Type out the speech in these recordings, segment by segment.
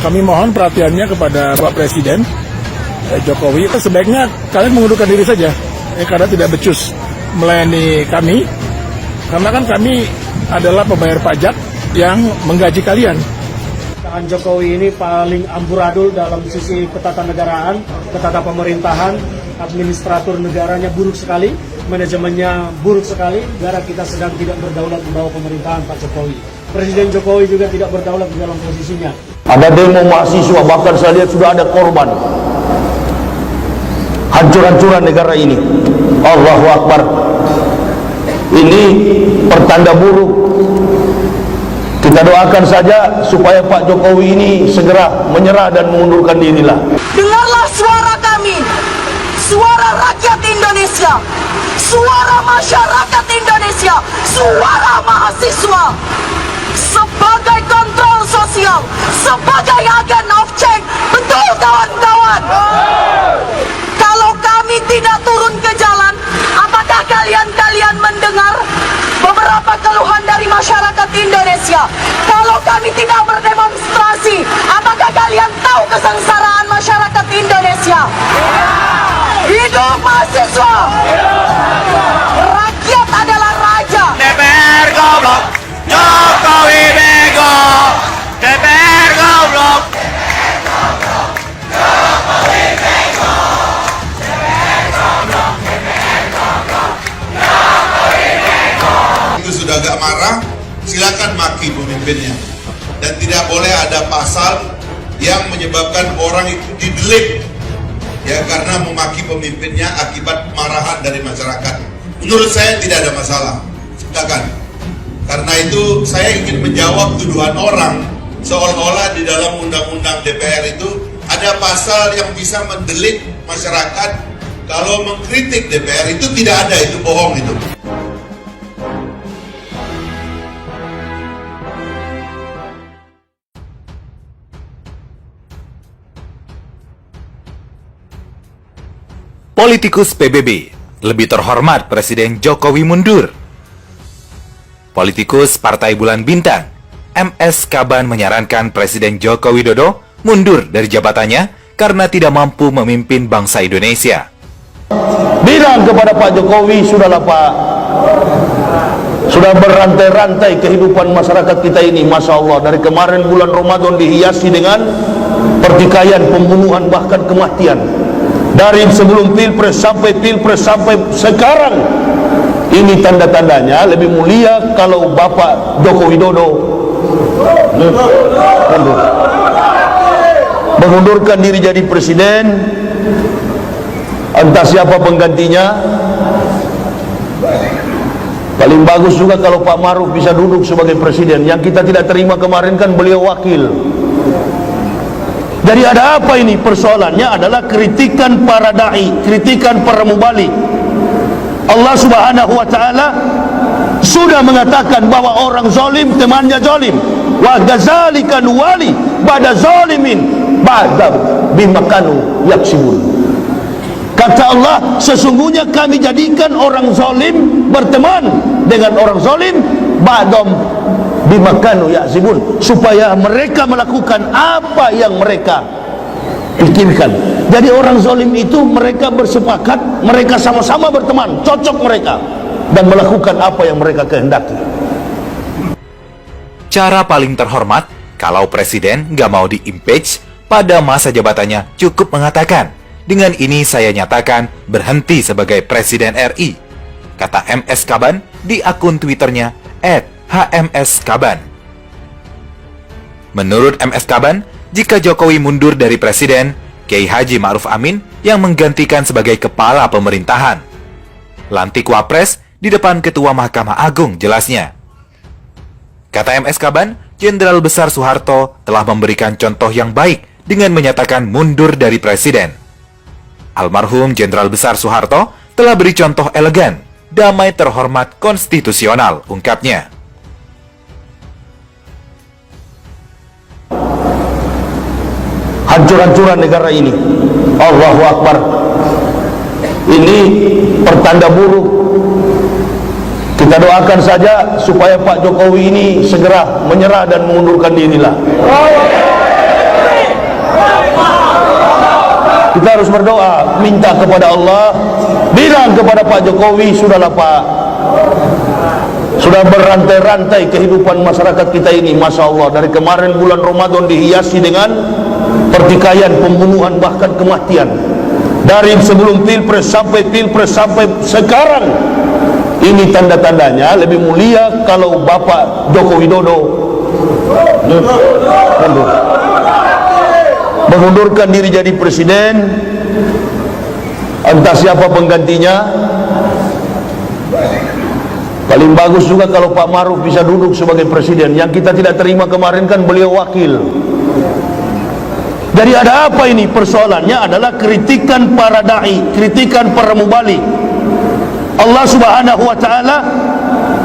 Kami mohon perhatiannya kepada Bapak Presiden Jokowi. Sebaiknya kalian mengundurkan diri saja, karena tidak becus melayani kami. Karena kan kami adalah pembayar pajak yang menggaji kalian. Pemerintahan Jokowi ini paling amburadul dalam sisi ketatanegaraan, ketata pemerintahan, administratur negaranya buruk sekali, manajemennya buruk sekali. Negara kita sedang tidak berdaulat di bawah pemerintahan Pak Jokowi. Presiden Jokowi juga tidak berdaulat di dalam posisinya. Ada demo mahasiswa, bahkan saya lihat sudah ada korban. Hancur-hancuran negara ini. Allahu Akbar. Ini pertanda buruk. Kita doakan saja supaya Pak Jokowi ini segera menyerah dan mengundurkan dirilah. Dengarlah suara kami, suara rakyat Indonesia, suara masyarakat Indonesia, suara mahasiswa. Sebagai kontrol sosial, sebagai agen of change, betul kawan-kawan. Kalau kami tidak turun ke jalan, apakah kalian mendengar beberapa keluhan dari masyarakat Indonesia? Kalau kami tidak berdemonstrasi, apakah kalian tahu kesengsaraan masyarakat Indonesia? Hidup mahasiswa! Rakyat adalah raja. DPR goblok, Jokowi bego. DPR goblok. Itu sudah agak marah, silakan maki pemimpinnya. Dan tidak boleh ada pasal yang menyebabkan orang itu didelik ya karena memaki pemimpinnya akibat marahan dari masyarakat. Menurut saya tidak ada masalah, silakan. Karena itu saya ingin menjawab tuduhan orang seolah-olah di dalam undang-undang DPR itu ada pasal yang bisa mendelik masyarakat kalau mengkritik DPR. Itu tidak ada, itu bohong itu. Politikus PBB, lebih terhormat Presiden Jokowi mundur. Politikus Partai Bulan Bintang, MS Kaban menyarankan Presiden Joko Widodo mundur dari jabatannya karena tidak mampu memimpin bangsa Indonesia. Bilang kepada Pak Jokowi, sudahlah Pak, sudah berantai-rantai kehidupan masyarakat kita ini, Masya Allah. Dari kemarin bulan Ramadan dihiasi dengan pertikaian, pembunuhan, bahkan kematian. Dari sebelum pilpres sampai sekarang, ini tanda-tandanya lebih mulia kalau Bapak Joko Widodo mengundurkan diri jadi presiden. Entah siapa penggantinya. Paling bagus juga kalau Pak Maruf bisa duduk sebagai presiden. Yang kita tidak terima kemarin kan beliau wakil. Jadi ada apa ini? Persoalannya adalah kritikan para da'i, kritikan para mubalik. Allah Subhanahu wa ta'ala sudah mengatakan bahwa orang zalim temannya zalim. Wa gazalika nuwali ba'da zalimin ba'da bimakanu yaksibun. Kata Allah, sesungguhnya kami jadikan orang zalim berteman dengan orang zalim ba'dam bimakanu yaksibun, supaya mereka melakukan apa yang mereka pikirkan. Jadi orang zalim itu mereka bersepakat, mereka sama-sama berteman, cocok mereka, dan melakukan apa yang mereka kehendaki. Cara paling terhormat kalau presiden nggak mau di-impeach pada masa jabatannya cukup mengatakan, dengan ini saya nyatakan berhenti sebagai Presiden RI, kata MS Kaban di akun Twitternya @HMSKaban. Menurut MS Kaban, jika Jokowi mundur dari presiden, Kiai Haji Ma'ruf Amin yang menggantikan sebagai kepala pemerintahan. Lantik Wapres di depan Ketua Mahkamah Agung, jelasnya. Kata MS Kaban, Jenderal Besar Soeharto telah memberikan contoh yang baik dengan menyatakan mundur dari presiden. Almarhum Jenderal Besar Soeharto telah beri contoh elegan, damai, terhormat, konstitusional, ungkapnya. Hancur-hancuran negara ini. Allahu Akbar. Ini pertanda buruk. Kita doakan saja supaya Pak Jokowi ini segera menyerah dan mengundurkan dirilah. Kita harus berdoa, minta kepada Allah, bilang kepada Pak Jokowi, sudahlah Pak, sudah berantai-rantai kehidupan masyarakat kita ini, Masya Allah. Dari kemarin bulan Ramadan dihiasi dengan pertikaian, pembunuhan, bahkan kematian. Dari sebelum pilpres sampai sekarang. Ini tanda-tandanya lebih mulia kalau Bapak Joko Widodo mengundurkan diri jadi presiden. Entah siapa penggantinya. Paling bagus juga kalau Pak Maruf bisa duduk sebagai presiden. Yang kita tidak terima kemarin kan beliau wakil. Jadi ada apa ini? Persoalannya adalah kritikan para da'i, kritikan para mubalik. Allah Subhanahu wa ta'ala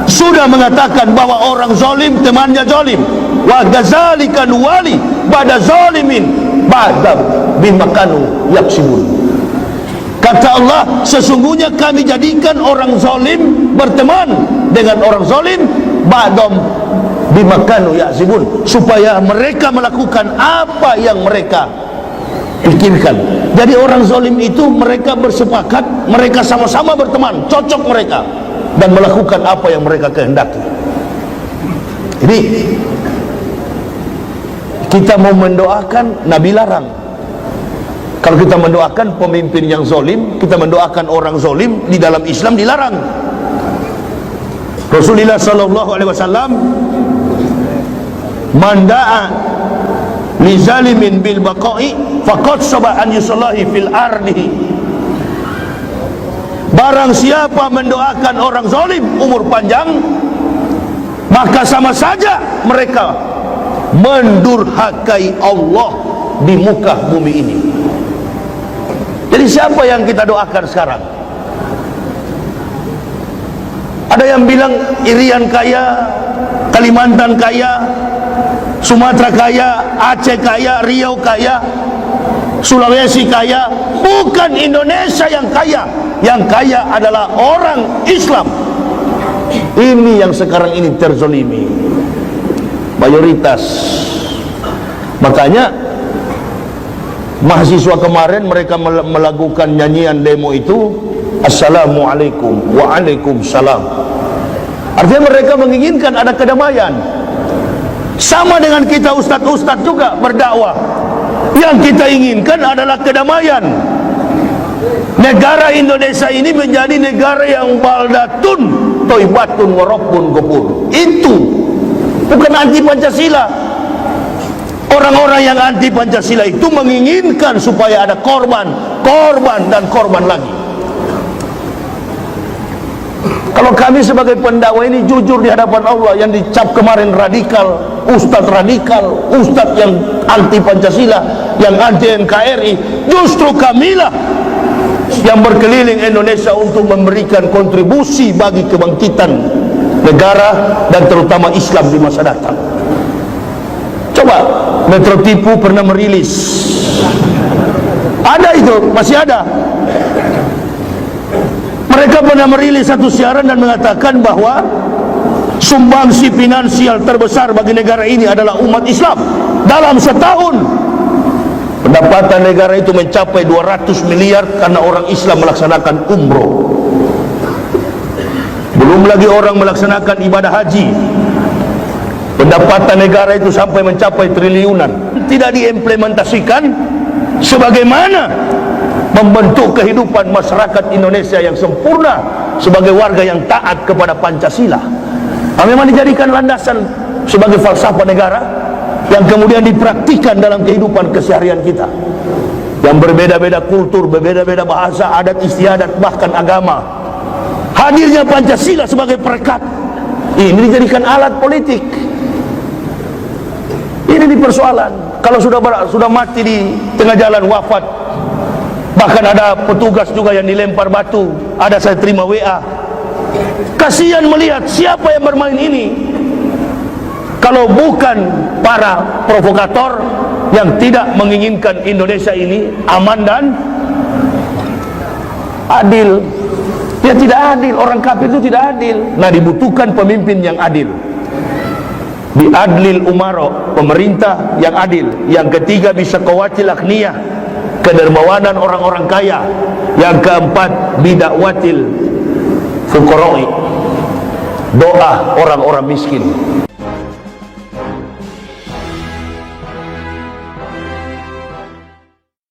sudah mengatakan bahwa orang zalim temannya zalim. Wa gazalika nuwali ba'da zalimin ba'da bima kanu yaksibun. Kata Allah, sesungguhnya kami jadikan orang zalim berteman dengan orang zalim ba'dam bima kanu yaksibun, supaya mereka melakukan apa yang mereka pikirkan. Jadi orang zalim itu mereka bersepakat, mereka sama-sama berteman, cocok mereka, dan melakukan apa yang mereka kehendaki. Jadi kita mau mendoakan, Nabi larang. Kalau kita mendoakan pemimpin yang zalim, kita mendoakan orang zalim, di dalam Islam dilarang. Rasulullah sallallahu alaihi wasallam, man da'a li zalimin bil baqa'i faqad saba an yusallahi fil ardihi. Barang siapa mendoakan orang zalim umur panjang, maka sama saja mereka mendurhakai Allah di muka bumi ini. Jadi siapa yang kita doakan sekarang? Ada yang bilang Irian kaya, Kalimantan kaya, Sumatera kaya, Aceh kaya, Riau kaya, Sulawesi kaya. Bukan Indonesia yang kaya. Yang kaya adalah orang Islam. Ini yang sekarang ini terzolimi, mayoritas. Makanya mahasiswa kemarin mereka melakukan nyanyian demo itu, Assalamualaikum, Waalaikumsalam. Artinya mereka menginginkan ada kedamaian. Sama dengan kita ustadz-ustadz juga berdakwah. Yang kita inginkan adalah kedamaian. Negara Indonesia ini menjadi negara yang baldatun toibatun warabbun ghafur. Itu bukan anti Pancasila. Orang-orang yang anti Pancasila itu menginginkan supaya ada korban, dan korban lagi. Kalau kami sebagai pendakwah ini jujur di hadapan Allah, yang dicap kemarin radikal, ustadz yang anti Pancasila, yang anti NKRI, justru kamilah yang berkeliling Indonesia untuk memberikan kontribusi bagi kebangkitan negara dan terutama Islam di masa datang. Coba Metro Tipu pernah merilis, ada itu, masih ada. Mereka pernah merilis satu siaran dan mengatakan bahwa sumbangsi finansial terbesar bagi negara ini adalah umat Islam. Dalam setahun pendapatan negara itu mencapai 200 miliar karena orang Islam melaksanakan umroh. Belum lagi orang melaksanakan ibadah haji. Pendapatan negara itu sampai mencapai triliunan. Tidak diimplementasikan sebagaimana membentuk kehidupan masyarakat Indonesia yang sempurna sebagai warga yang taat kepada Pancasila. Memang dijadikan landasan sebagai falsafah negara yang kemudian dipraktikkan dalam kehidupan keseharian kita, yang berbeda-beda kultur, berbeda-beda bahasa, adat istiadat, bahkan agama. Hadirnya Pancasila sebagai perekat ini dijadikan alat politik. Ini persoalan. Kalau sudah mati di tengah jalan, wafat, bahkan ada petugas juga yang dilempar batu, ada saya terima WA. Kasihan melihat siapa yang bermain ini. Kalau bukan para provokator yang tidak menginginkan Indonesia ini aman dan adil. Dia tidak adil, orang kafir itu tidak adil. Nah, dibutuhkan pemimpin yang adil. Biadlil umaro, pemerintah yang adil. Yang ketiga bisa qawatil akhniyah, kedermawanan orang-orang kaya. Yang keempat, bidakwatil fuqara'i, doa orang-orang miskin.